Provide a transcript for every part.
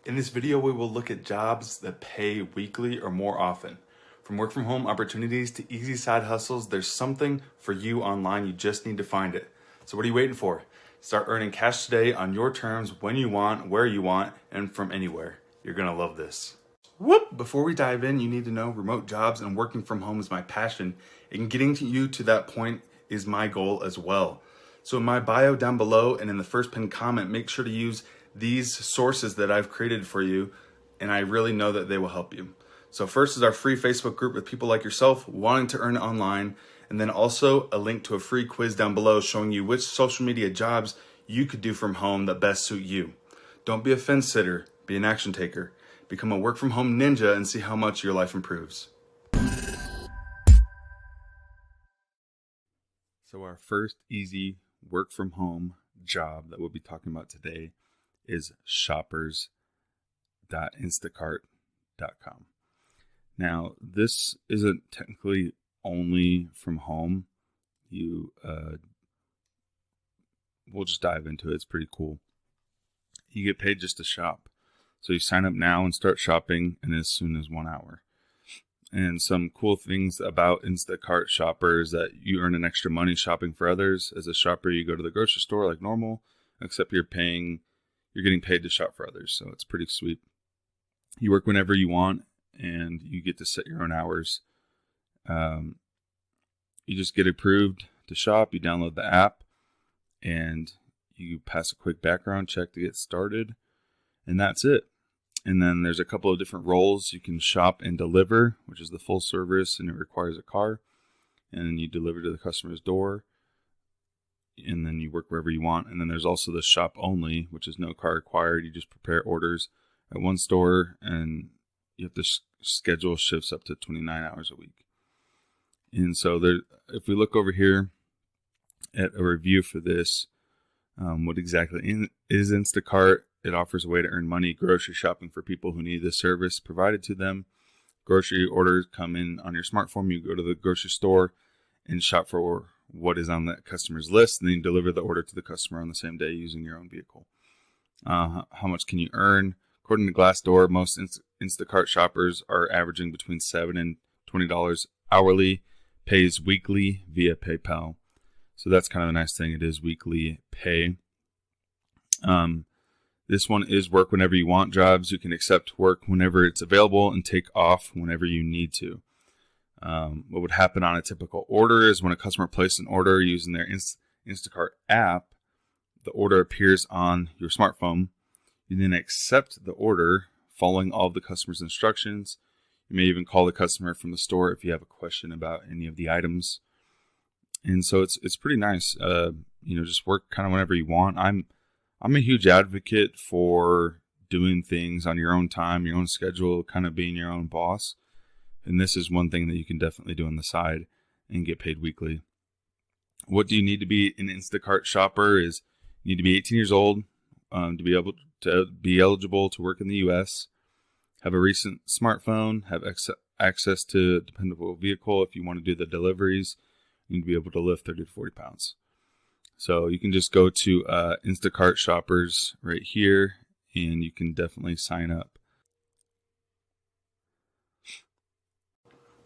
In this video, we will look at jobs that pay weekly or more often. From work from home opportunities to easy side hustles, there's something for you online. You just need to find it. So what are you waiting for? Start earning cash today on your terms, when you want, where you want, and from anywhere. You're gonna love this. Whoop! Before we dive in, you need to know remote jobs and working from home is my passion, and getting you to that point is my goal as well. So in my bio down below and in the first pinned comment, make sure to use these sources that I've created for you, and I really know that they will help you. So first is our free Facebook group with people like yourself wanting to earn online, and then also a link to a free quiz down below showing you which social media jobs you could do from home that best suit you. Don't be a fence sitter, be an action taker. Become a work from home ninja and see how much your life improves. So our first easy work from home job that we'll be talking about today is shoppers.instacart.com. Now, this isn't technically only from home. We'll just dive into it. It's pretty cool. You get paid just to shop. So you sign up now and start shopping in as soon as 1 hour. And some cool things about Instacart Shopper is that you earn an extra money shopping for others. As a shopper, you go to the grocery store like normal, except you're getting paid to shop for others. So it's pretty sweet. You work whenever you want and you get to set your own hours. You just get approved to shop. You download the app and you pass a quick background check to get started. And that's it. And then there's a couple of different roles. You can shop and deliver, which is the full service, and it requires a car. And then you deliver to the customer's door. And then you work wherever you want. And then there's also the shop only, which is no car required. You just prepare orders at one store, and you have to schedule shifts up to 29 hours a week. And so if we look over here at a review for this, what exactly is Instacart? It offers a way to earn money grocery shopping for people who need the service provided to them. Grocery orders come in on your smartphone. You go to the grocery store and shop for what is on that customer's list, and then you deliver the order to the customer on the same day using your own vehicle. How much can you earn? According to Glassdoor, most Instacart shoppers are averaging between $7 and $20 hourly, pays weekly via PayPal. So that's kind of a nice thing. It is weekly pay. This one is work whenever you want jobs. You can accept work whenever it's available and take off whenever you need to. What would happen on a typical order is when a customer places an order using their Instacart app, the order appears on your smartphone. You then accept the order following all of the customer's instructions. You may even call the customer from the store if you have a question about any of the items. And so it's pretty nice. Just work kind of whenever you want. I'm a huge advocate for doing things on your own time, your own schedule, kind of being your own boss. And this is one thing that you can definitely do on the side and get paid weekly. What do you need to be an Instacart shopper is you need to be 18 years old to be able to be eligible to work in the U.S., have a recent smartphone, have access to a dependable vehicle. If you want to do the deliveries, you need to be able to lift 30 to 40 pounds. So you can just go to Instacart Shoppers right here, and you can definitely sign up.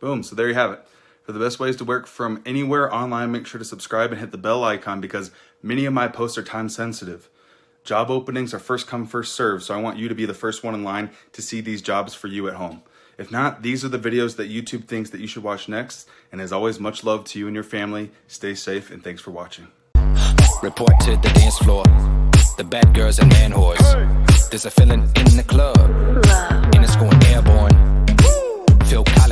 Boom. So there you have it. For the best ways to work from anywhere online, make sure to subscribe and hit the bell icon because many of my posts are time sensitive. Job openings are first come, first serve, so I want you to be the first one in line to see these jobs for you at home. If not, these are the videos that YouTube thinks that you should watch next. And as always, much love to you and your family. Stay safe, and thanks for watching. Report to the dance floor. The bad girls and man whores. There's a feeling in the club.